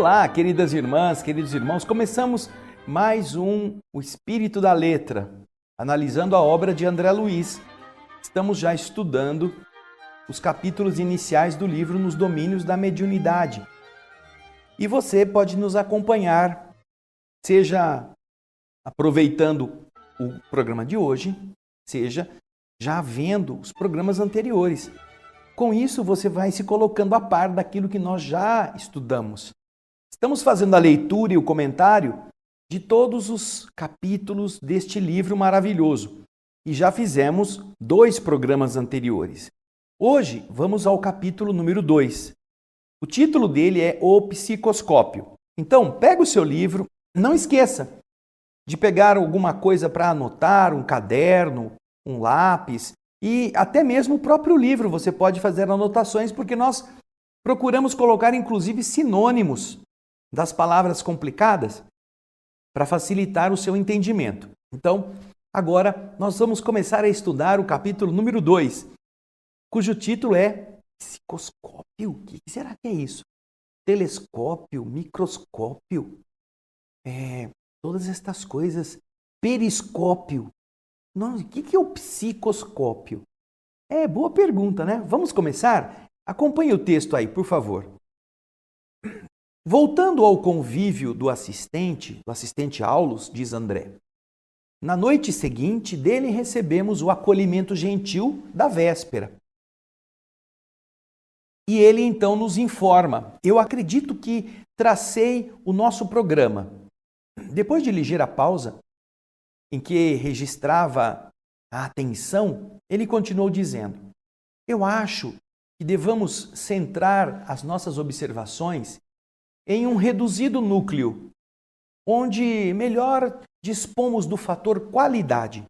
Olá, queridas irmãs, queridos irmãos. Começamos mais O Espírito da Letra, analisando a obra de André Luiz. Estamos já estudando os capítulos iniciais do livro Nos Domínios da Mediunidade. E você pode nos acompanhar, seja aproveitando o programa de hoje, seja já vendo os programas anteriores. Com isso, você vai se colocando a par daquilo que nós já estudamos. Estamos fazendo a leitura e o comentário de todos os capítulos deste livro maravilhoso. E já fizemos 2 programas anteriores. Hoje, vamos ao capítulo número 2. O título dele é O Psicoscópio. Então, pega o seu livro, não esqueça de pegar alguma coisa para anotar, um caderno, um lápis e até mesmo o próprio livro. Você pode fazer anotações porque nós procuramos colocar inclusive sinônimos das palavras complicadas para facilitar o seu entendimento. Então, agora nós vamos começar a estudar o capítulo número 2, cujo título é Psicoscópio. O que será que é isso? Telescópio, microscópio, todas estas coisas, periscópio. Não, o que é o psicoscópio? Boa pergunta, né? Vamos começar? Acompanhe o texto aí, por favor. Voltando ao convívio do assistente Aulus, diz André, na noite seguinte dele recebemos o acolhimento gentil da véspera. E ele então nos informa. Eu acredito que tracei o nosso programa. Depois de ligeira pausa, em que registrava a atenção, ele continuou dizendo, eu acho que devamos centrar as nossas observações em um reduzido núcleo, onde melhor dispomos do fator qualidade.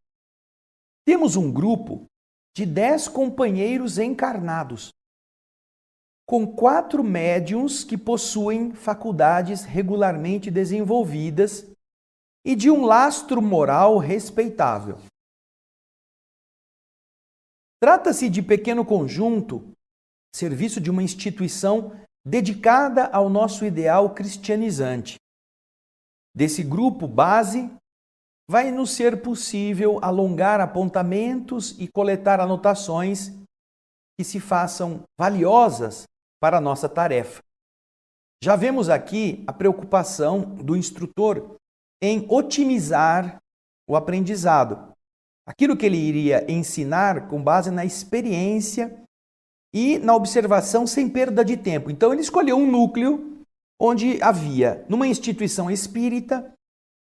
Temos um grupo de 10 companheiros encarnados, com 4 médiuns que possuem faculdades regularmente desenvolvidas e de um lastro moral respeitável. Trata-se de pequeno conjunto, serviço de uma instituição dedicada ao nosso ideal cristianizante. Desse grupo base, vai nos ser possível alongar apontamentos e coletar anotações que se façam valiosas para a nossa tarefa. Já vemos aqui a preocupação do instrutor em otimizar o aprendizado. Aquilo que ele iria ensinar com base na experiência e na observação sem perda de tempo. Então ele escolheu um núcleo onde havia, numa instituição espírita,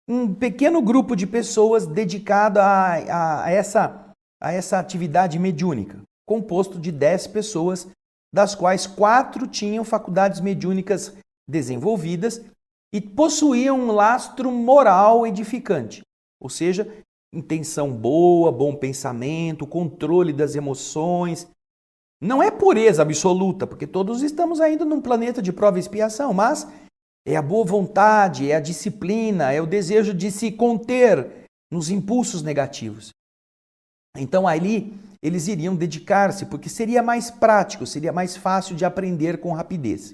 um pequeno grupo de pessoas dedicado a essa atividade mediúnica, composto de 10 pessoas, das quais 4 tinham faculdades mediúnicas desenvolvidas e possuíam um lastro moral edificante, ou seja, intenção boa, bom pensamento, controle das emoções. Não é pureza absoluta, porque todos estamos ainda num planeta de prova e expiação, mas é a boa vontade, é a disciplina, é o desejo de se conter nos impulsos negativos. Então ali eles iriam dedicar-se, porque seria mais prático, seria mais fácil de aprender com rapidez.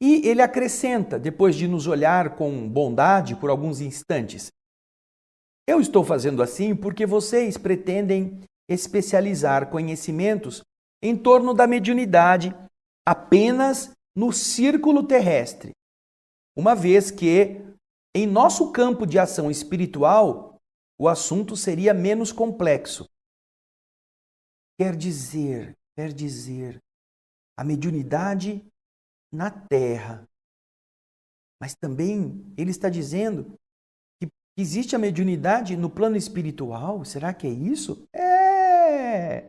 E ele acrescenta, depois de nos olhar com bondade por alguns instantes, eu estou fazendo assim porque vocês pretendem especializar conhecimentos em torno da mediunidade apenas no círculo terrestre, uma vez que, em nosso campo de ação espiritual, o assunto seria menos complexo. Quer dizer, a mediunidade na Terra. Mas também ele está dizendo que existe a mediunidade no plano espiritual. Será que é isso? É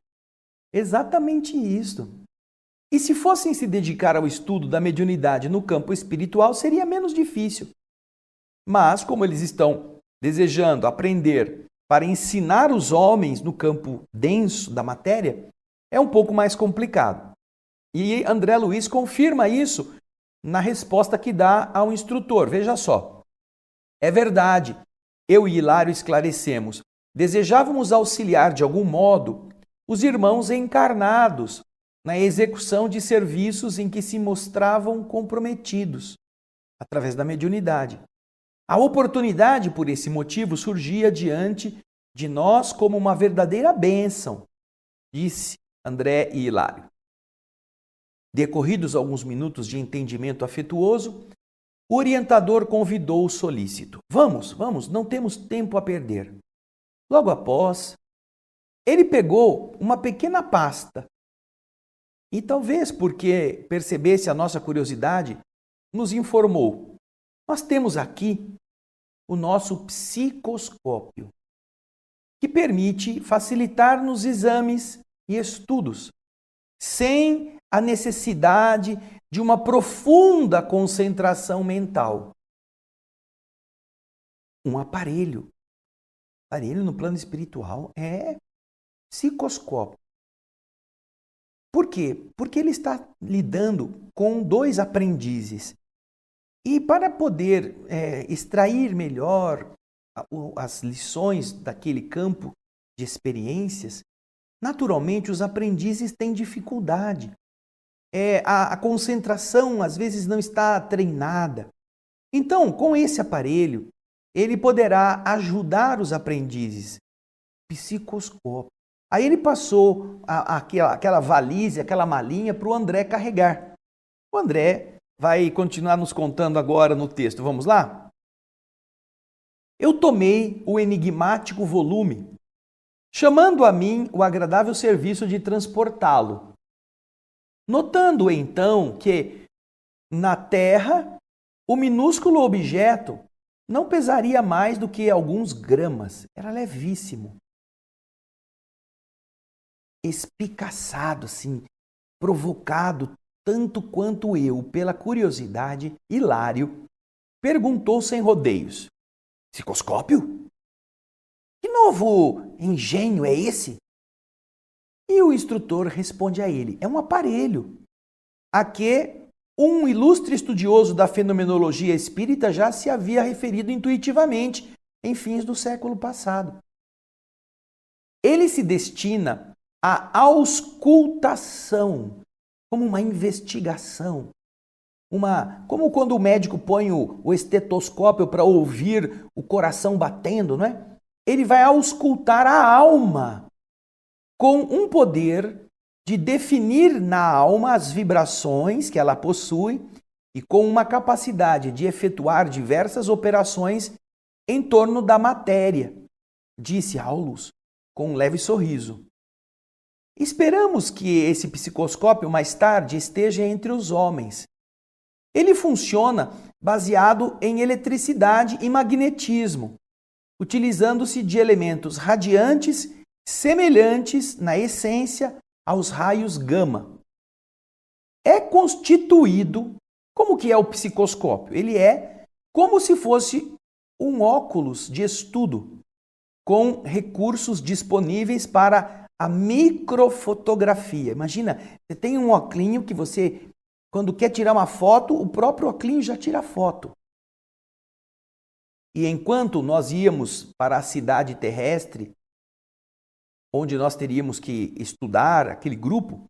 exatamente isso. E se fossem se dedicar ao estudo da mediunidade no campo espiritual, seria menos difícil. Mas, como eles estão desejando aprender para ensinar os homens no campo denso da matéria, é um pouco mais complicado. E André Luiz confirma isso na resposta que dá ao instrutor. Veja só. É verdade, eu e Hilário esclarecemos. Desejávamos auxiliar de algum modo os irmãos encarnados na execução de serviços em que se mostravam comprometidos. através da mediunidade. A oportunidade, por esse motivo, surgia diante de nós como uma verdadeira bênção, disse André e Hilário. Decorridos alguns minutos de entendimento afetuoso, o orientador convidou o solícito. Vamos, não temos tempo a perder. Logo após, ele pegou uma pequena pasta e, talvez porque percebesse a nossa curiosidade, nos informou: nós temos aqui o nosso psicoscópio, que permite facilitar-nos exames e estudos, sem a necessidade de uma profunda concentração mental. Um aparelho. Aparelho no plano espiritual é psicoscópio. Por quê? Porque ele está lidando com 2 aprendizes. E para poder extrair melhor as lições daquele campo de experiências, naturalmente os aprendizes têm dificuldade. A concentração às vezes não está treinada. Então, com esse aparelho, ele poderá ajudar os aprendizes. Psicoscópio. Aí ele passou aquela valise, aquela malinha para o André carregar. O André vai continuar nos contando agora no texto. Vamos lá? Eu tomei o enigmático volume, chamando a mim o agradável serviço de transportá-lo. Notando então que, na terra, o minúsculo objeto não pesaria mais do que alguns gramas. Era levíssimo. Espicaçado, assim, provocado tanto quanto eu pela curiosidade, Hilário perguntou sem rodeios: psicoscópio? Que novo engenho é esse? E o instrutor responde a ele: é um aparelho a que um ilustre estudioso da fenomenologia espírita já se havia referido intuitivamente em fins do século passado. Ele se destina à auscultação, como uma investigação, como quando o médico põe o estetoscópio para ouvir o coração batendo, não é? Ele vai auscultar a alma com um poder de definir na alma as vibrações que ela possui e com uma capacidade de efetuar diversas operações em torno da matéria, disse Aulus com um leve sorriso. Esperamos que esse psicoscópio mais tarde esteja entre os homens. Ele funciona baseado em eletricidade e magnetismo, utilizando-se de elementos radiantes semelhantes na essência aos raios gama. É constituído, como que é o psicoscópio? Ele é como se fosse um óculos de estudo, com recursos disponíveis para a microfotografia. Imagina, você tem um óculinho que você, quando quer tirar uma foto, o próprio óculinho já tira a foto. E enquanto nós íamos para a cidade terrestre, onde nós teríamos que estudar aquele grupo,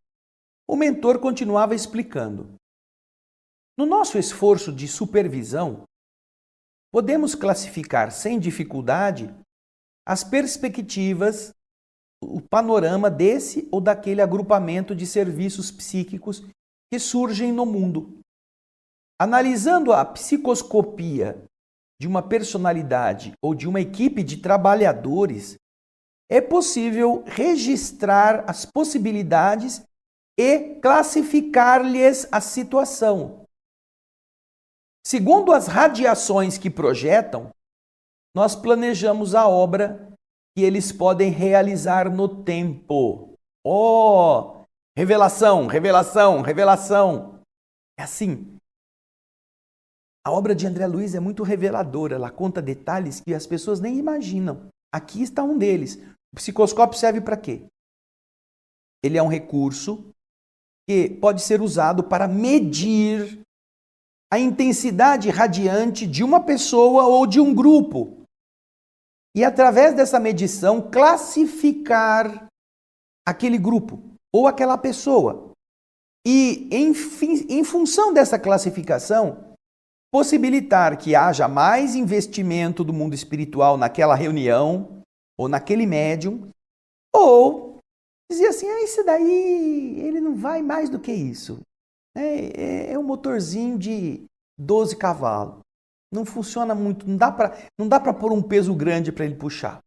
o mentor continuava explicando. No nosso esforço de supervisão, podemos classificar sem dificuldade as perspectivas, o panorama desse ou daquele agrupamento de serviços psíquicos que surgem no mundo. Analisando a psicoscopia de uma personalidade ou de uma equipe de trabalhadores, é possível registrar as possibilidades e classificar-lhes a situação. Segundo as radiações que projetam, nós planejamos a obra que eles podem realizar no tempo. Oh, revelação, revelação, revelação. É assim. A obra de André Luiz é muito reveladora. Ela conta detalhes que as pessoas nem imaginam. Aqui está um deles. O psicoscópio serve para quê? Ele é um recurso que pode ser usado para medir a intensidade radiante de uma pessoa ou de um grupo. E através dessa medição classificar aquele grupo ou aquela pessoa. E em função dessa classificação, possibilitar que haja mais investimento do mundo espiritual naquela reunião ou naquele médium, ou dizer assim, esse daí, ele não vai mais do que isso. É um motorzinho de 12 cavalos. Não funciona muito, não dá para pôr um peso grande para ele puxar.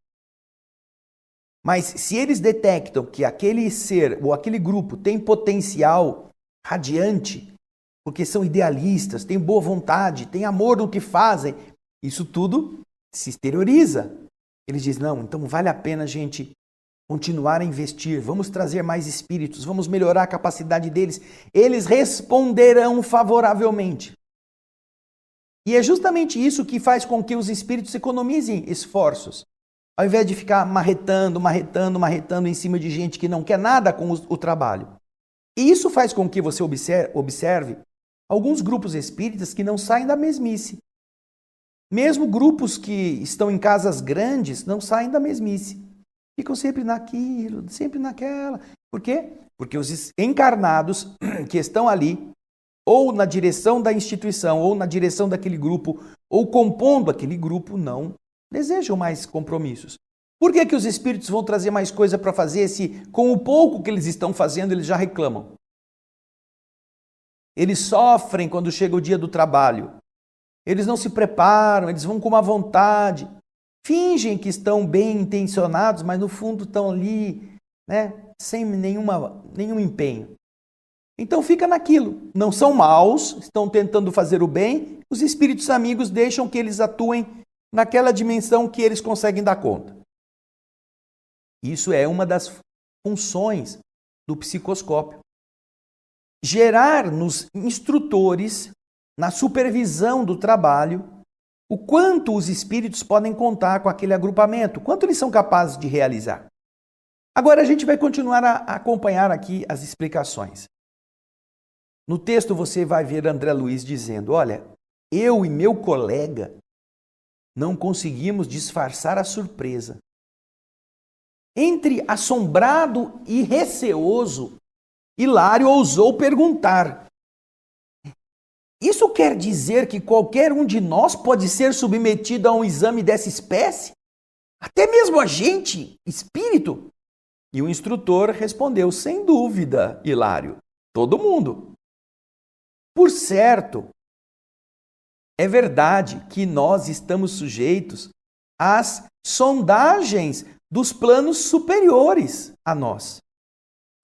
Mas se eles detectam que aquele ser ou aquele grupo tem potencial radiante, porque são idealistas, têm boa vontade, têm amor no que fazem, isso tudo se exterioriza. Eles dizem, não, então vale a pena a gente continuar a investir, vamos trazer mais espíritos, vamos melhorar a capacidade deles. Eles responderão favoravelmente. E é justamente isso que faz com que os espíritos economizem esforços. Ao invés de ficar marretando em cima de gente que não quer nada com o trabalho. E isso faz com que você observe alguns grupos espíritas que não saem da mesmice. Mesmo grupos que estão em casas grandes não saem da mesmice. Ficam sempre naquilo, sempre naquela. Por quê? Porque os encarnados que estão ali, ou na direção da instituição, ou na direção daquele grupo, ou compondo aquele grupo, não desejam mais compromissos. Por que os espíritos vão trazer mais coisa para fazer se com o pouco que eles estão fazendo eles já reclamam? Eles sofrem quando chega o dia do trabalho. Eles não se preparam, eles vão com uma vontade. Fingem que estão bem intencionados, mas no fundo estão ali, sem nenhum empenho. Então fica naquilo. Não são maus, estão tentando fazer o bem. Os espíritos amigos deixam que eles atuem naquela dimensão que eles conseguem dar conta. Isso é uma das funções do psicoscópio. Gerar nos instrutores, na supervisão do trabalho, o quanto os espíritos podem contar com aquele agrupamento, quanto eles são capazes de realizar. Agora a gente vai continuar a acompanhar aqui as explicações. No texto você vai ver André Luiz dizendo, olha, eu e meu colega não conseguimos disfarçar a surpresa. Entre assombrado e receoso, Hilário ousou perguntar, isso quer dizer que qualquer um de nós pode ser submetido a um exame dessa espécie? Até mesmo a gente, espírito? E o instrutor respondeu, sem dúvida, Hilário, todo mundo. Por certo, é verdade que nós estamos sujeitos às sondagens dos planos superiores a nós,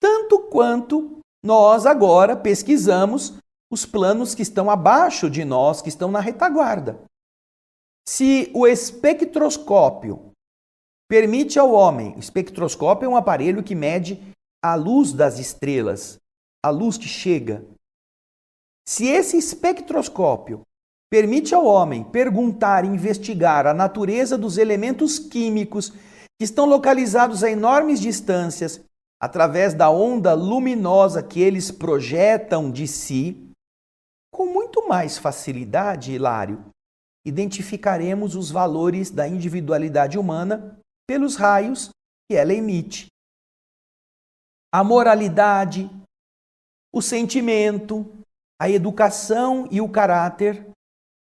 tanto quanto nós agora pesquisamos os planos que estão abaixo de nós, que estão na retaguarda. Se o espectroscópio permite ao homem, o espectroscópio é um aparelho que mede a luz das estrelas, a luz que chega. Se esse espectroscópio permite ao homem perguntar e investigar a natureza dos elementos químicos que estão localizados a enormes distâncias, através da onda luminosa que eles projetam de si, com muito mais facilidade, Hilário, identificaremos os valores da individualidade humana pelos raios que ela emite. A moralidade, o sentimento, a educação e o caráter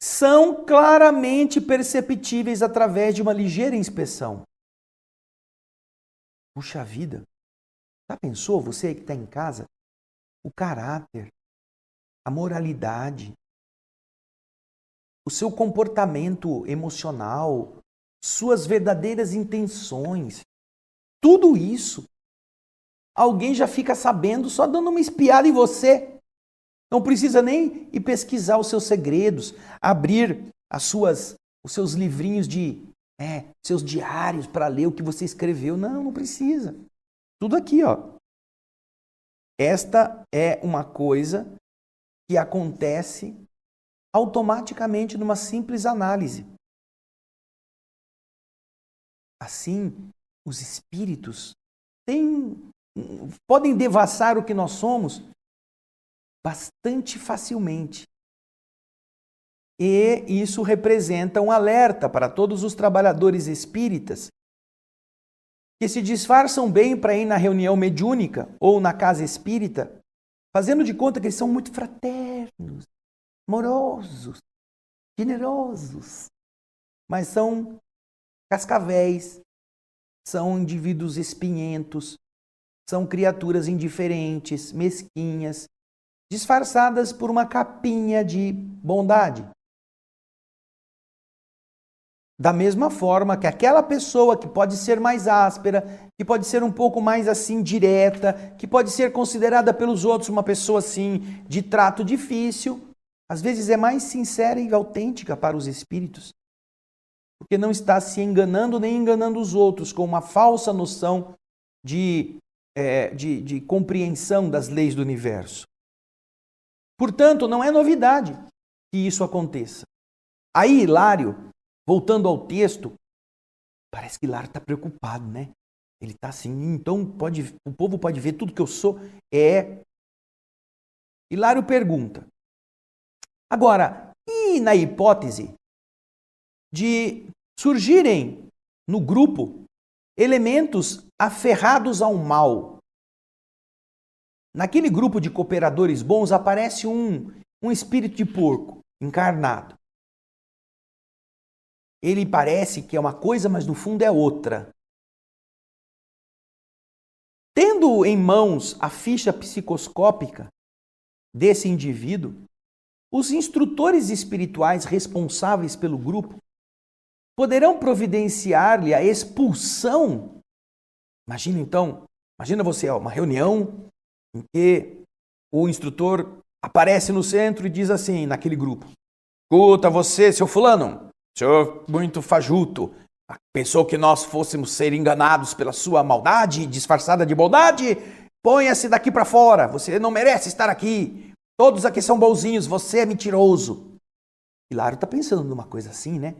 são claramente perceptíveis através de uma ligeira inspeção. Puxa vida! Já pensou, você que está em casa, o caráter, a moralidade, o seu comportamento emocional, suas verdadeiras intenções, tudo isso, alguém já fica sabendo só dando uma espiada em você. Não precisa nem ir pesquisar os seus segredos, abrir os seus livrinhos seus diários para ler o que você escreveu. Não precisa. Tudo aqui, ó. Esta é uma coisa que acontece automaticamente numa simples análise. Assim, os espíritos podem devassar o que nós somos bastante facilmente. E isso representa um alerta para todos os trabalhadores espíritas que se disfarçam bem para ir na reunião mediúnica ou na casa espírita, fazendo de conta que eles são muito fraternos, amorosos, generosos, mas são cascavéis, são indivíduos espinhentos, são criaturas indiferentes, mesquinhas, disfarçadas por uma capinha de bondade. Da mesma forma que aquela pessoa que pode ser mais áspera, que pode ser um pouco mais assim direta, que pode ser considerada pelos outros uma pessoa assim de trato difícil, às vezes é mais sincera e autêntica para os espíritos, porque não está se enganando nem enganando os outros com uma falsa noção de compreensão das leis do universo. Portanto, não é novidade que isso aconteça. Aí, Hilário, voltando ao texto, parece que Hilário está preocupado, né? Ele está assim, então o povo pode ver tudo que eu sou. Hilário pergunta, agora, e na hipótese de surgirem no grupo elementos aferrados ao mal? Naquele grupo de cooperadores bons aparece um espírito de porco encarnado. Ele parece que é uma coisa, mas no fundo é outra. Tendo em mãos a ficha psicoscópica desse indivíduo, os instrutores espirituais responsáveis pelo grupo poderão providenciar-lhe a expulsão. Imagina você, uma reunião em que o instrutor aparece no centro e diz assim, naquele grupo, escuta você, seu fulano, senhor muito fajuto, pensou que nós fôssemos ser enganados pela sua maldade, disfarçada de bondade? Ponha-se daqui para fora, você não merece estar aqui. Todos aqui são bonzinhos, você é mentiroso. Hilário está pensando numa coisa assim, né?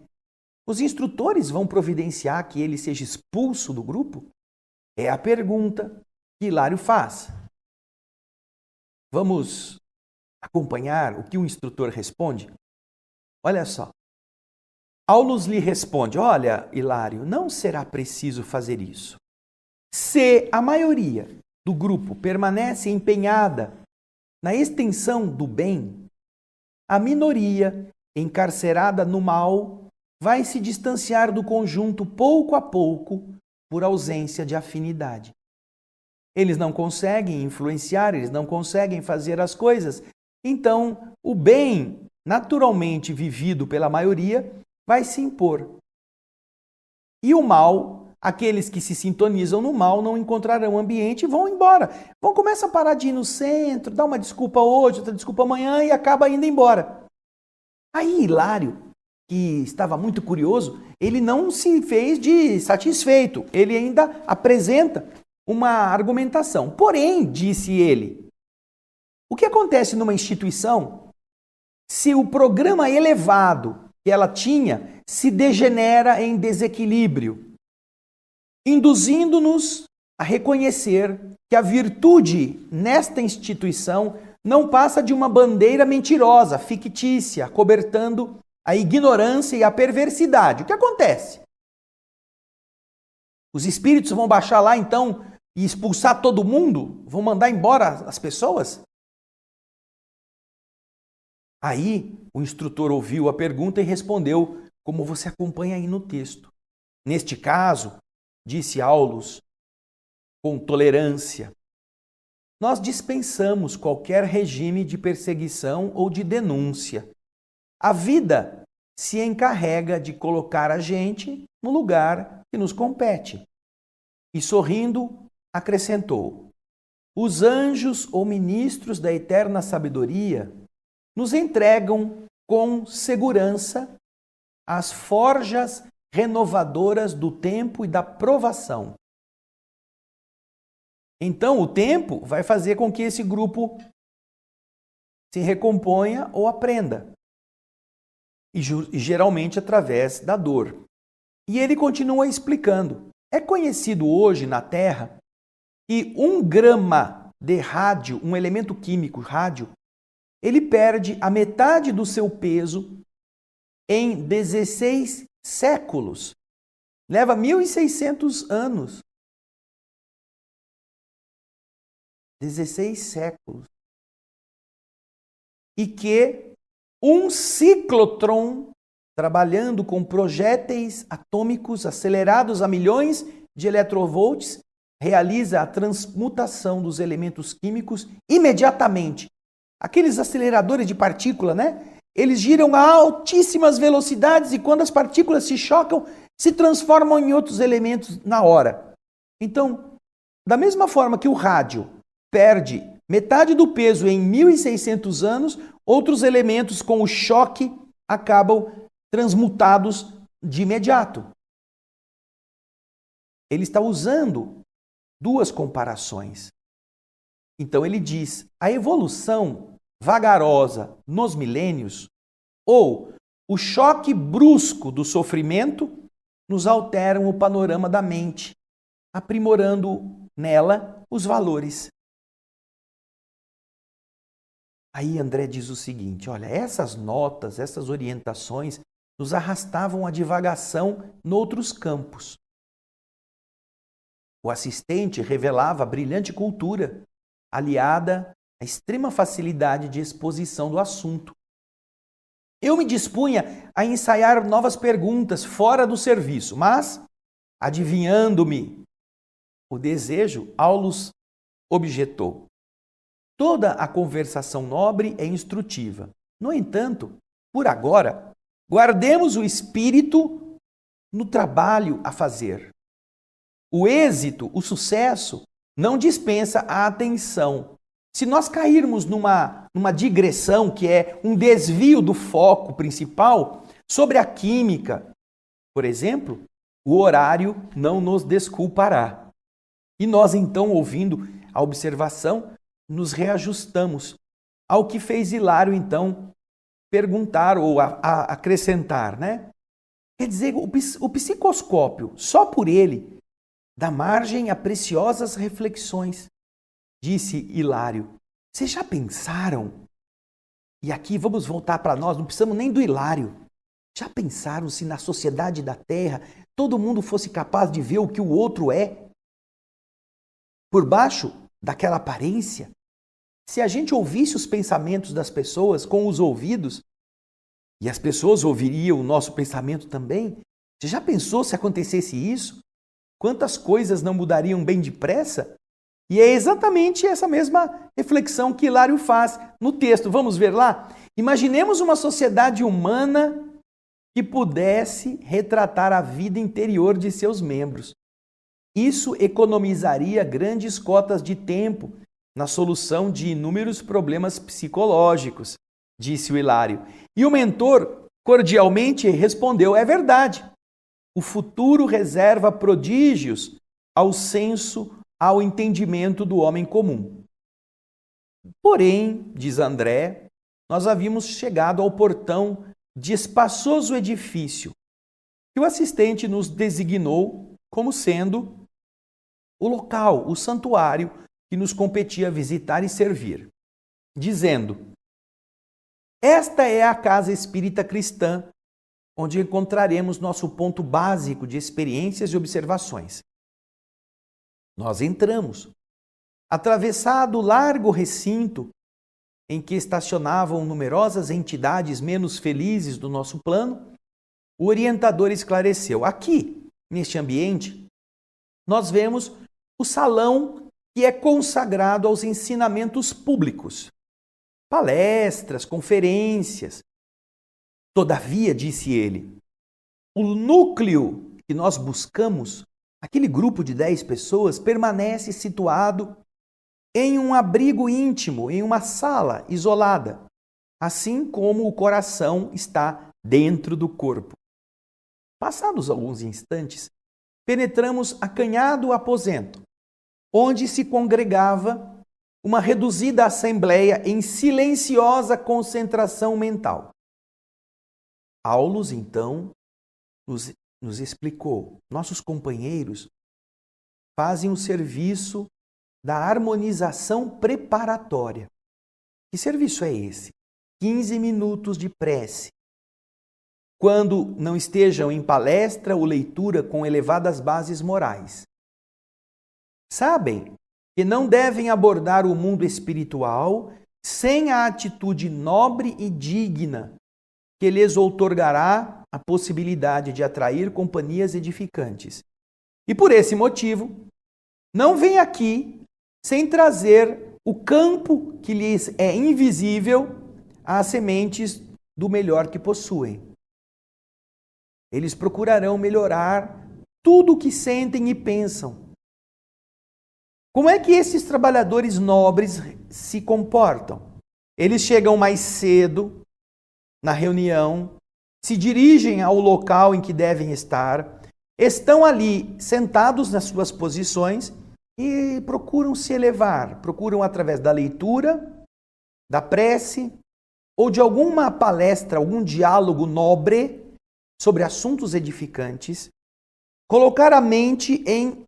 Os instrutores vão providenciar que ele seja expulso do grupo? É a pergunta que Hilário faz. Vamos acompanhar o que o instrutor responde? Olha só. Aulus lhe responde, olha, Hilário, não será preciso fazer isso. Se a maioria do grupo permanece empenhada na extensão do bem, a minoria, encarcerada no mal, vai se distanciar do conjunto pouco a pouco por ausência de afinidade. Eles não conseguem influenciar, eles não conseguem fazer as coisas. Então, o bem, naturalmente vivido pela maioria, vai se impor. E o mal, aqueles que se sintonizam no mal, não encontrarão ambiente e vão embora. Vão começar a parar de ir no centro, dar uma desculpa hoje, outra desculpa amanhã e acaba indo embora. Aí Hilário, que estava muito curioso, ele não se fez de satisfeito. Ele ainda apresenta uma argumentação. Porém, disse ele, o que acontece numa instituição se o programa elevado que ela tinha se degenera em desequilíbrio, induzindo-nos a reconhecer que a virtude nesta instituição não passa de uma bandeira mentirosa, fictícia, cobertando a ignorância e a perversidade. O que acontece? Os espíritos vão baixar lá então e expulsar todo mundo? Vão mandar embora as pessoas? Aí o instrutor ouviu a pergunta e respondeu, como você acompanha aí no texto. Neste caso, disse Aulus, com tolerância, nós dispensamos qualquer regime de perseguição ou de denúncia. A vida se encarrega de colocar a gente no lugar que nos compete. E sorrindo, acrescentou, os anjos ou ministros da eterna sabedoria nos entregam com segurança as forjas renovadoras do tempo e da provação. Então, o tempo vai fazer com que esse grupo se recomponha ou aprenda. E geralmente através da dor. E ele continua explicando. É conhecido hoje na Terra que 1 grama de rádio, um elemento químico, rádio, ele perde a metade do seu peso em 16 séculos. Leva 1.600 anos. 16 séculos. E que um ciclotron trabalhando com projéteis atômicos acelerados a milhões de eletrovolts realiza a transmutação dos elementos químicos imediatamente. Aqueles aceleradores de partícula, né? Eles giram a altíssimas velocidades e quando as partículas se chocam, se transformam em outros elementos na hora. Então, da mesma forma que o rádio perde metade do peso em 1.600 anos, outros elementos com o choque acabam transmutados de imediato. Ele está usando duas comparações. Então ele diz, a evolução vagarosa nos milênios ou o choque brusco do sofrimento nos alteram o panorama da mente, aprimorando nela os valores. Aí André diz o seguinte, olha, essas notas, essas orientações nos arrastavam à divagação noutros campos. O assistente revelava brilhante cultura, aliada à extrema facilidade de exposição do assunto. Eu me dispunha a ensaiar novas perguntas fora do serviço, mas, adivinhando-me o desejo, Aulus objetou. Toda a conversação nobre é instrutiva. No entanto, por agora, guardemos o espírito no trabalho a fazer. O êxito, o sucesso, não dispensa a atenção. Se nós cairmos numa digressão, que é um desvio do foco principal, sobre a química, por exemplo, o horário não nos desculpará. E nós, então, ouvindo a observação, nos reajustamos ao que fez Hilário, então, perguntar ou acrescentar, né? Quer dizer, o psicoscópio, só por ele, dá margem a preciosas reflexões. Disse Hilário, vocês já pensaram? E aqui vamos voltar para nós, não precisamos nem do Hilário. Já pensaram se na sociedade da Terra todo mundo fosse capaz de ver o que o outro é? Por baixo daquela aparência, se a gente ouvisse os pensamentos das pessoas com os ouvidos, e as pessoas ouviriam o nosso pensamento também, você já pensou se acontecesse isso? Quantas coisas não mudariam bem depressa? E é exatamente essa mesma reflexão que Hilário faz no texto. Vamos ver lá? Imaginemos uma sociedade humana que pudesse retratar a vida interior de seus membros. Isso economizaria grandes cotas de tempo na solução de inúmeros problemas psicológicos, disse o Hilário. E o mentor cordialmente respondeu, é verdade. O futuro reserva prodígios ao senso, ao entendimento do homem comum. Porém, diz André, nós havíamos chegado ao portão de espaçoso edifício que o assistente nos designou como sendo o local, o santuário que nos competia visitar e servir, dizendo, esta é a casa espírita cristã, onde encontraremos nosso ponto básico de experiências e observações. Nós entramos. Atravessado o largo recinto em que estacionavam numerosas entidades menos felizes do nosso plano, o orientador esclareceu. Aqui, neste ambiente, nós vemos o salão que é consagrado aos ensinamentos públicos. Palestras, conferências. Todavia, disse ele, o núcleo que nós buscamos, aquele grupo de 10 pessoas, permanece situado em um abrigo íntimo, em uma sala isolada, assim como o coração está dentro do corpo. Passados alguns instantes, penetramos acanhado aposento, onde se congregava uma reduzida assembleia em silenciosa concentração mental. Aulus, então, nos explicou, nossos companheiros fazem o serviço da harmonização preparatória. Que serviço é esse? 15 minutos de prece. Quando não estejam em palestra ou leitura com elevadas bases morais. Sabem que não devem abordar o mundo espiritual sem a atitude nobre e digna que lhes outorgará a possibilidade de atrair companhias edificantes. E por esse motivo, não vem aqui sem trazer o campo que lhes é invisível às sementes do melhor que possuem. Eles procurarão melhorar tudo o que sentem e pensam. Como é que esses trabalhadores nobres se comportam? Eles chegam mais cedo na reunião, se dirigem ao local em que devem estar, estão ali sentados nas suas posições e procuram se elevar, procuram através da leitura, da prece ou de alguma palestra, algum diálogo nobre sobre assuntos edificantes, colocar a mente em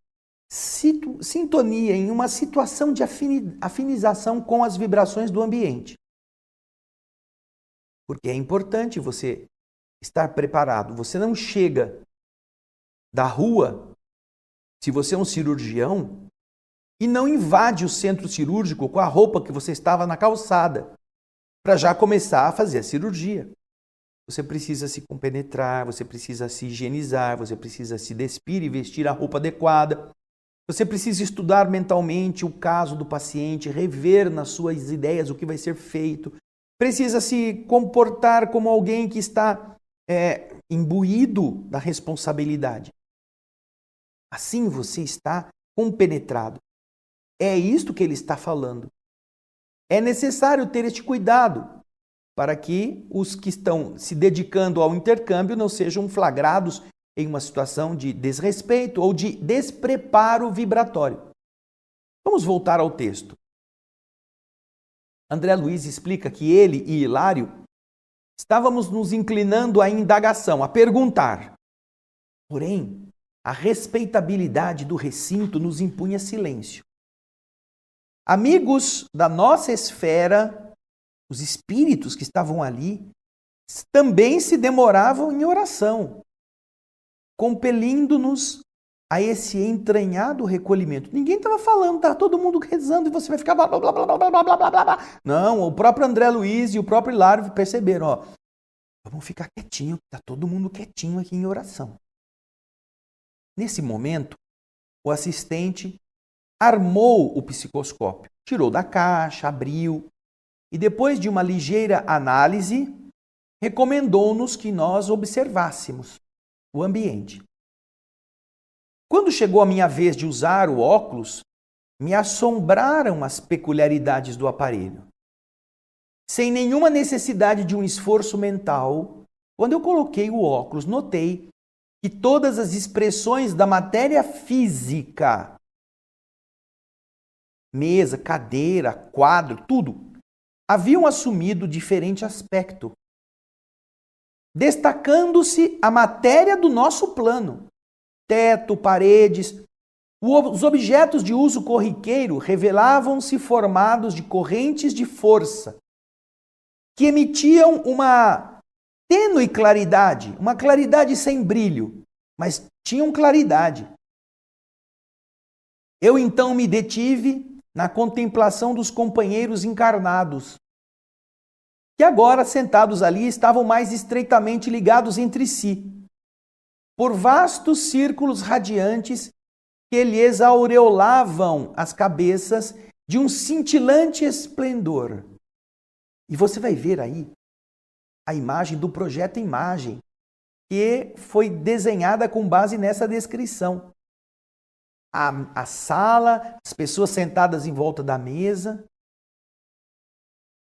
sintonia, em uma situação de afinização com as vibrações do ambiente. Porque é importante você estar preparado. Você não chega da rua, se você é um cirurgião, e não invade o centro cirúrgico com a roupa que você estava na calçada, para já começar a fazer a cirurgia. Você precisa se compenetrar, você precisa se higienizar, você precisa se despir e vestir a roupa adequada. Você precisa estudar mentalmente o caso do paciente, rever nas suas ideias o que vai ser feito. Precisa se comportar como alguém que está imbuído da responsabilidade. Assim você está compenetrado. É isto que ele está falando. É necessário ter este cuidado para que os que estão se dedicando ao intercâmbio não sejam flagrados em uma situação de desrespeito ou de despreparo vibratório. Vamos voltar ao texto. André Luiz explica que ele e Hilário estávamos nos inclinando à indagação, a perguntar. Porém, a respeitabilidade do recinto nos impunha silêncio. Amigos da nossa esfera, os espíritos que estavam ali, também se demoravam em oração, compelindo-nos a esse entranhado recolhimento. Ninguém estava falando, estava todo mundo rezando e você vai ficar blá, blá, blá, blá, blá, blá, blá, blá, blá. Não, o próprio André Luiz e o próprio Hilário perceberam, ó, vamos ficar quietinho, está todo mundo quietinho aqui em oração. Nesse momento, o assistente armou o psicoscópio, tirou da caixa, abriu e depois de uma ligeira análise, recomendou-nos que nós observássemos o ambiente. Quando chegou a minha vez de usar o óculos, me assombraram as peculiaridades do aparelho. Sem nenhuma necessidade de um esforço mental, quando eu coloquei o óculos, notei que todas as expressões da matéria física, mesa, cadeira, quadro, tudo, haviam assumido diferente aspecto, destacando-se a matéria do nosso plano. Teto, paredes, os objetos de uso corriqueiro revelavam-se formados de correntes de força que emitiam uma tênue claridade, uma claridade sem brilho, mas tinham claridade. Eu então me detive na contemplação dos companheiros encarnados, que agora, sentados ali, estavam mais estreitamente ligados entre si, por vastos círculos radiantes que lhes aureolavam as cabeças de um cintilante esplendor. E você vai ver aí a imagem do projeto Imagem, que foi desenhada com base nessa descrição. A sala, as pessoas sentadas em volta da mesa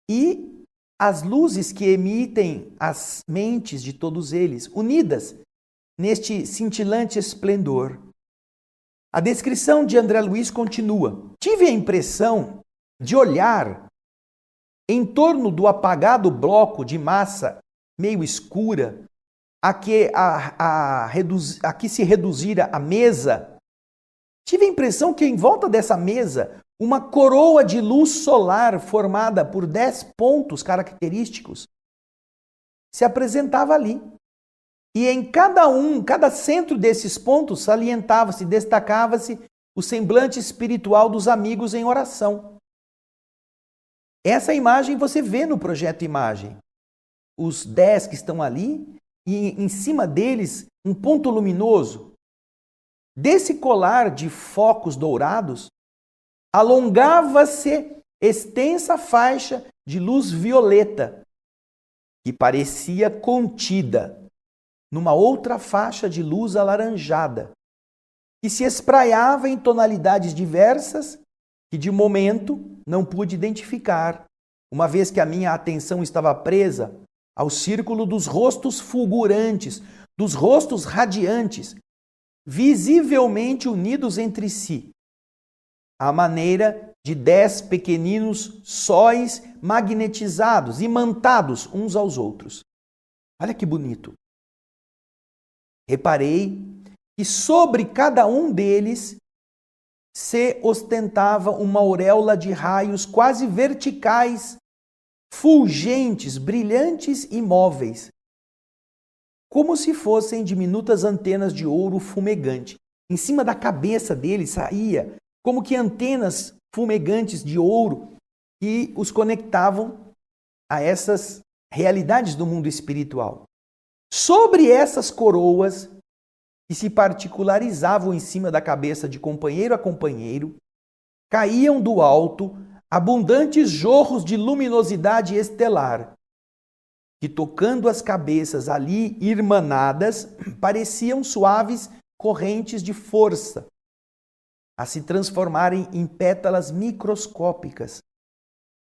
e as luzes que emitem as mentes de todos eles, unidas neste cintilante esplendor. A descrição de André Luiz continua. Tive a impressão de olhar em torno do apagado bloco de massa meio escura a que se reduzira a mesa. Tive a impressão que em volta dessa mesa, uma coroa de luz solar formada por 10 pontos característicos se apresentava ali. E em cada centro desses pontos salientava-se, destacava-se o semblante espiritual dos amigos em oração. Essa imagem você vê no projeto Imagem. Os 10 que estão ali e em cima deles um ponto luminoso. Desse colar de focos dourados, alongava-se extensa faixa de luz violeta, que parecia contida numa outra faixa de luz alaranjada, que se espraiava em tonalidades diversas que de momento não pude identificar, uma vez que a minha atenção estava presa ao círculo dos rostos fulgurantes, dos rostos radiantes, visivelmente unidos entre si, à maneira de 10 pequeninos sóis magnetizados, imantados uns aos outros. Olha que bonito. Reparei que sobre cada um deles se ostentava uma auréola de raios quase verticais, fulgentes, brilhantes e móveis, como se fossem diminutas antenas de ouro fumegante. Em cima da cabeça deles saía como que antenas fumegantes de ouro que os conectavam a essas realidades do mundo espiritual. Sobre essas coroas, que se particularizavam em cima da cabeça de companheiro a companheiro, caíam do alto abundantes jorros de luminosidade estelar, que tocando as cabeças ali irmanadas, pareciam suaves correntes de força, a se transformarem em pétalas microscópicas,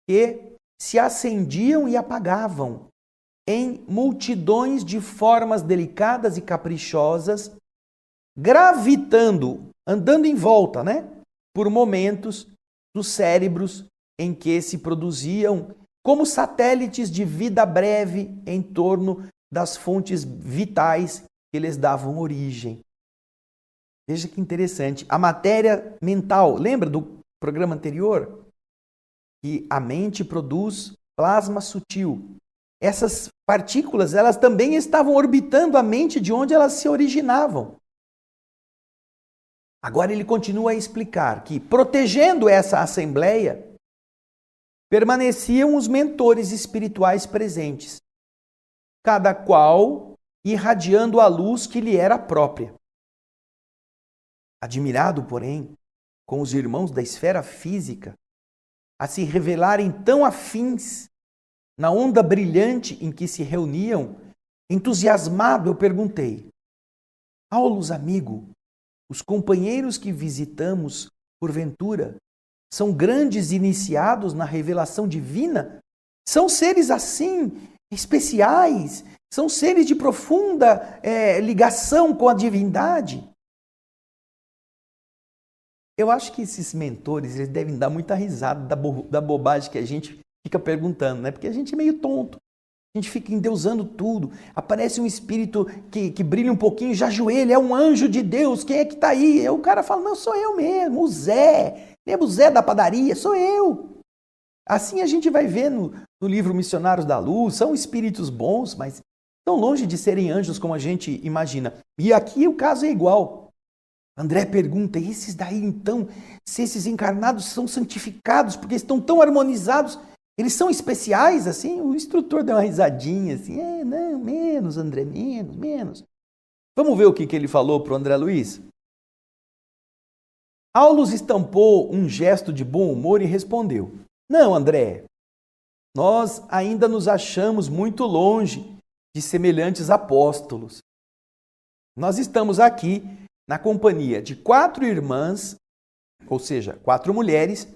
que se acendiam e apagavam em multidões de formas delicadas e caprichosas, gravitando, andando em volta, por momentos, dos cérebros em que se produziam como satélites de vida breve em torno das fontes vitais que lhes davam origem. Veja que interessante. A matéria mental, lembra do programa anterior? Que a mente produz plasma sutil. Essas partículas, elas também estavam orbitando a mente de onde elas se originavam. Agora ele continua a explicar que, protegendo essa assembleia, permaneciam os mentores espirituais presentes, cada qual irradiando a luz que lhe era própria. Admirado, porém, com os irmãos da esfera física a se revelarem tão afins na onda brilhante em que se reuniam, entusiasmado eu perguntei: Aulos, amigo, os companheiros que visitamos, porventura, são grandes iniciados na revelação divina? São seres assim, especiais? São seres de profunda ligação com a divindade? Eu acho que esses mentores, eles devem dar muita risada da bobagem que a gente fica perguntando, Porque a gente é meio tonto. A gente fica endeusando tudo. Aparece um espírito que brilha um pouquinho, já ajoelha, é um anjo de Deus, quem é que está aí? Aí o cara fala, não, sou eu mesmo, o Zé. Lembra o Zé da padaria? Sou eu. Assim a gente vai ver no livro Missionários da Luz, são espíritos bons, mas tão longe de serem anjos como a gente imagina. E aqui o caso é igual. André pergunta, e esses daí então, se esses encarnados são santificados, porque estão tão harmonizados, eles são especiais assim? O instrutor deu uma risadinha assim, não, menos André, menos. Vamos ver o que ele falou para o André Luiz? Aulos estampou um gesto de bom humor e respondeu, não, André, nós ainda nos achamos muito longe de semelhantes apóstolos. Nós estamos aqui na companhia de 4 irmãs, ou seja, 4 mulheres,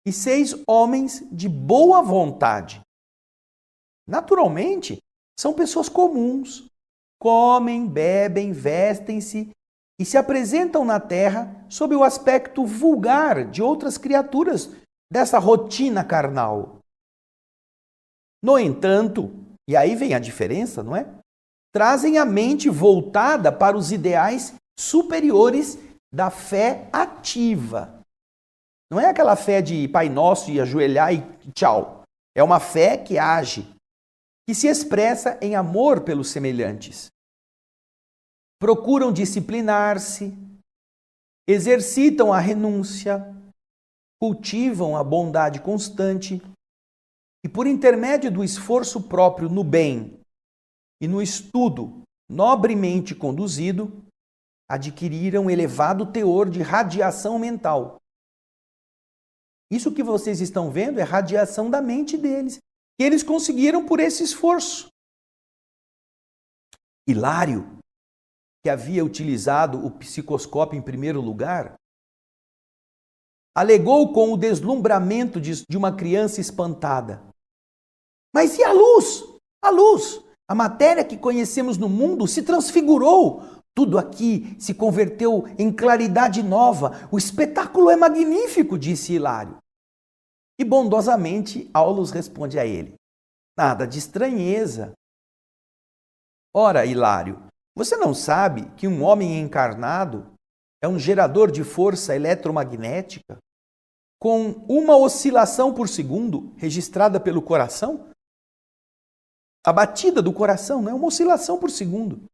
e 6 homens de boa vontade. Naturalmente, são pessoas comuns. Comem, bebem, vestem-se e se apresentam na Terra sob o aspecto vulgar de outras criaturas dessa rotina carnal. No entanto, e aí vem a diferença, não é? Trazem a mente voltada para os ideais superiores da fé ativa. Não é aquela fé de Pai Nosso e ajoelhar e tchau. É uma fé que age, que se expressa em amor pelos semelhantes. Procuram disciplinar-se, exercitam a renúncia, cultivam a bondade constante, e por intermédio do esforço próprio no bem e no estudo nobremente conduzido, adquiriram elevado teor de radiação mental. Isso que vocês estão vendo é radiação da mente deles, que eles conseguiram por esse esforço. Hilário, que havia utilizado o psicoscópio em primeiro lugar, alegou com o deslumbramento de uma criança espantada. Mas e a luz? A luz! A matéria que conhecemos no mundo se transfigurou. Tudo aqui se converteu em claridade nova. O espetáculo é magnífico, disse Hilário. E bondosamente Aulus responde a ele: nada de estranheza. Ora, Hilário, você não sabe que um homem encarnado é um gerador de força eletromagnética com uma oscilação por segundo registrada pelo coração? A batida do coração, não é uma oscilação por segundo.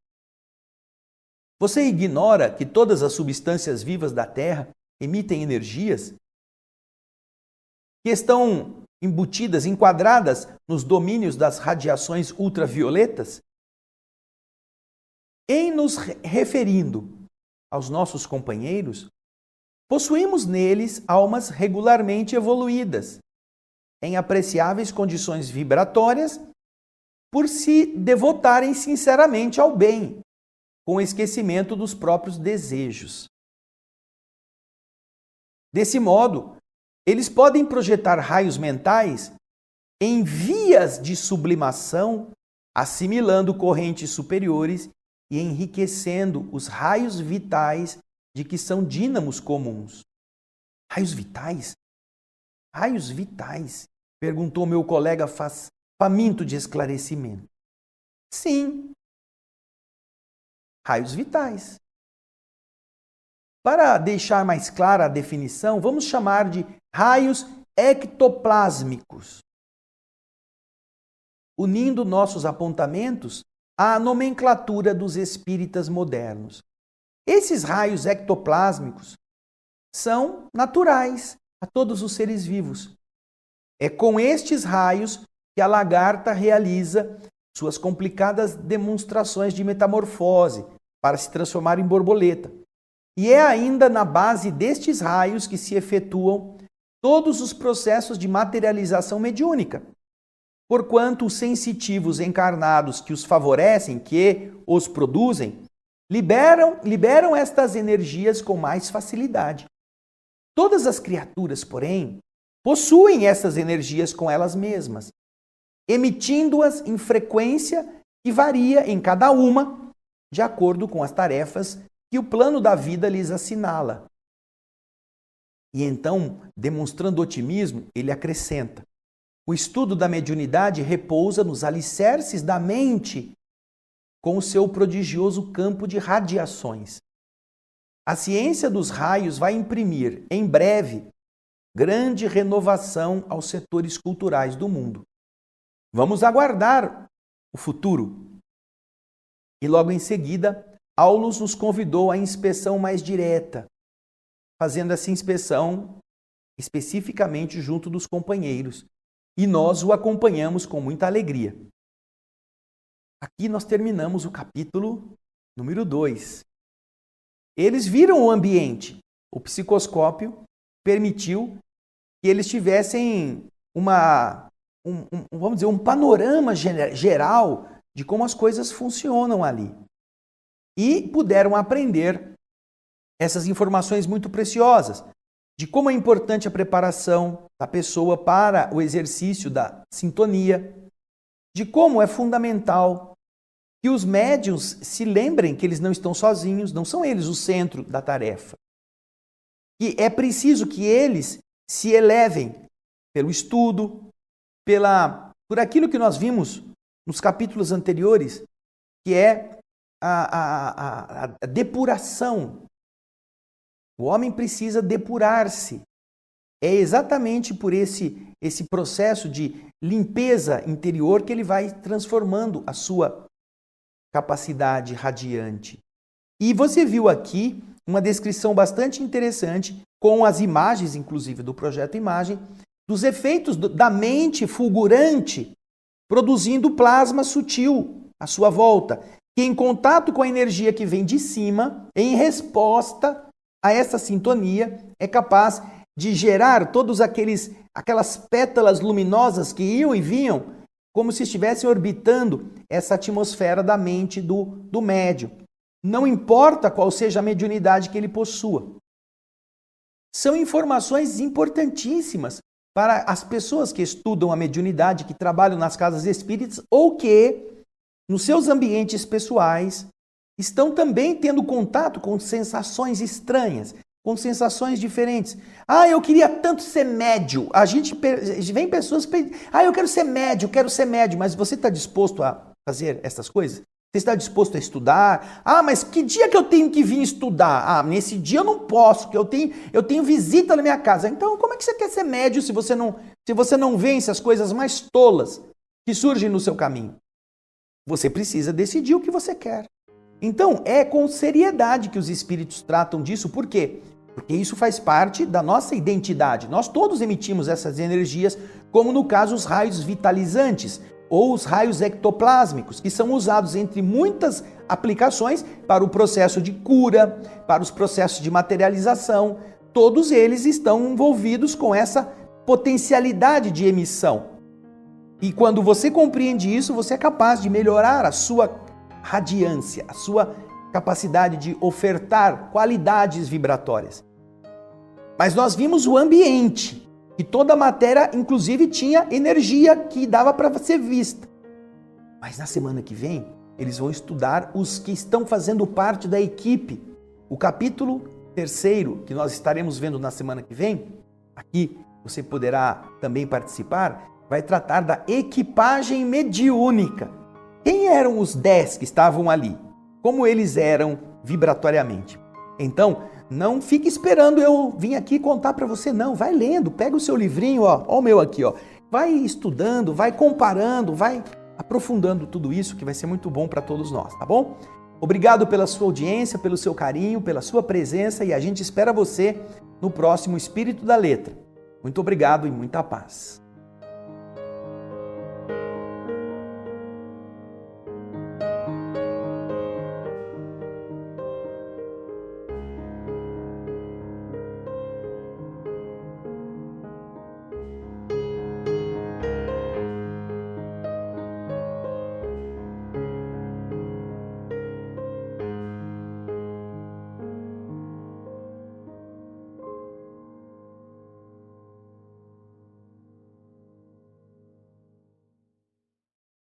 Você ignora que todas as substâncias vivas da Terra emitem energias que estão embutidas, enquadradas nos domínios das radiações ultravioletas? Em nos referindo aos nossos companheiros, possuímos neles almas regularmente evoluídas, em apreciáveis condições vibratórias, por se devotarem sinceramente ao bem, com esquecimento dos próprios desejos. Desse modo, eles podem projetar raios mentais em vias de sublimação, assimilando correntes superiores e enriquecendo os raios vitais de que são dínamos comuns. Raios vitais? Raios vitais? Perguntou meu colega faminto de esclarecimento. Sim, raios vitais. Para deixar mais clara a definição, vamos chamar de raios ectoplásmicos, unindo nossos apontamentos à nomenclatura dos espíritas modernos. Esses raios ectoplásmicos são naturais a todos os seres vivos. É com estes raios que a lagarta realiza suas complicadas demonstrações de metamorfose para se transformar em borboleta. E é ainda na base destes raios que se efetuam todos os processos de materialização mediúnica, porquanto os sensitivos encarnados que os favorecem, que os produzem, liberam estas energias com mais facilidade. Todas as criaturas, porém, possuem essas energias com elas mesmas, emitindo-as em frequência que varia em cada uma, de acordo com as tarefas que o plano da vida lhes assinala. E então, demonstrando otimismo, ele acrescenta: o estudo da mediunidade repousa nos alicerces da mente, com o seu prodigioso campo de radiações. A ciência dos raios vai imprimir, em breve, grande renovação aos setores culturais do mundo. Vamos aguardar o futuro. E logo em seguida, Aulus nos convidou à inspeção mais direta, fazendo essa inspeção especificamente junto dos companheiros. E nós o acompanhamos com muita alegria. Aqui nós terminamos o capítulo número 2. Eles viram o ambiente. O psicoscópio permitiu que eles tivessem vamos dizer, um panorama geral de como as coisas funcionam ali. E puderam aprender essas informações muito preciosas, de como é importante a preparação da pessoa para o exercício da sintonia, de como é fundamental que os médiuns se lembrem que eles não estão sozinhos, não são eles o centro da tarefa. E é preciso que eles se elevem pelo estudo, por aquilo que nós vimos nos capítulos anteriores, que é a depuração. O homem precisa depurar-se. É exatamente por esse processo de limpeza interior que ele vai transformando a sua capacidade radiante. E você viu aqui uma descrição bastante interessante, com as imagens, inclusive, do Projeto Imagem, dos efeitos da mente fulgurante, produzindo plasma sutil à sua volta, que em contato com a energia que vem de cima, em resposta a essa sintonia, é capaz de gerar todos aquelas pétalas luminosas que iam e vinham, como se estivessem orbitando essa atmosfera da mente do médium. Não importa qual seja a mediunidade que ele possua. São informações importantíssimas para as pessoas que estudam a mediunidade, que trabalham nas casas espíritas ou que, nos seus ambientes pessoais, estão também tendo contato com sensações estranhas, com sensações diferentes. Ah, eu queria tanto ser médio. Vem pessoas que eu quero ser médio, mas você está disposto a fazer essas coisas? Você está disposto a estudar? Ah, mas que dia que eu tenho que vir estudar? Ah, nesse dia eu não posso, porque eu tenho visita na minha casa. Então, como é que você quer ser médio se você não vence as coisas mais tolas que surgem no seu caminho? Você precisa decidir o que você quer. Então, é com seriedade que os espíritos tratam disso. Por quê? Porque isso faz parte da nossa identidade. Nós todos emitimos essas energias, como no caso os raios vitalizantes ou os raios ectoplásmicos, que são usados entre muitas aplicações para o processo de cura, para os processos de materialização. Todos eles estão envolvidos com essa potencialidade de emissão. E quando você compreende isso, você é capaz de melhorar a sua radiância, a sua capacidade de ofertar qualidades vibratórias. Mas nós vimos o ambiente, que toda a matéria, inclusive, tinha energia que dava para ser vista. Mas na semana que vem, eles vão estudar os que estão fazendo parte da equipe. O capítulo 3º, que nós estaremos vendo na semana que vem, aqui você poderá também participar, vai tratar da equipagem mediúnica. Quem eram os 10 que estavam ali? Como eles eram vibratoriamente? Então, não fique esperando eu vir aqui contar para você, não. Vai lendo, pega o seu livrinho, ó o meu aqui, ó. Vai estudando, vai comparando, vai aprofundando tudo isso, que vai ser muito bom para todos nós, tá bom? Obrigado pela sua audiência, pelo seu carinho, pela sua presença e a gente espera você no próximo Espírito da Letra. Muito obrigado e muita paz.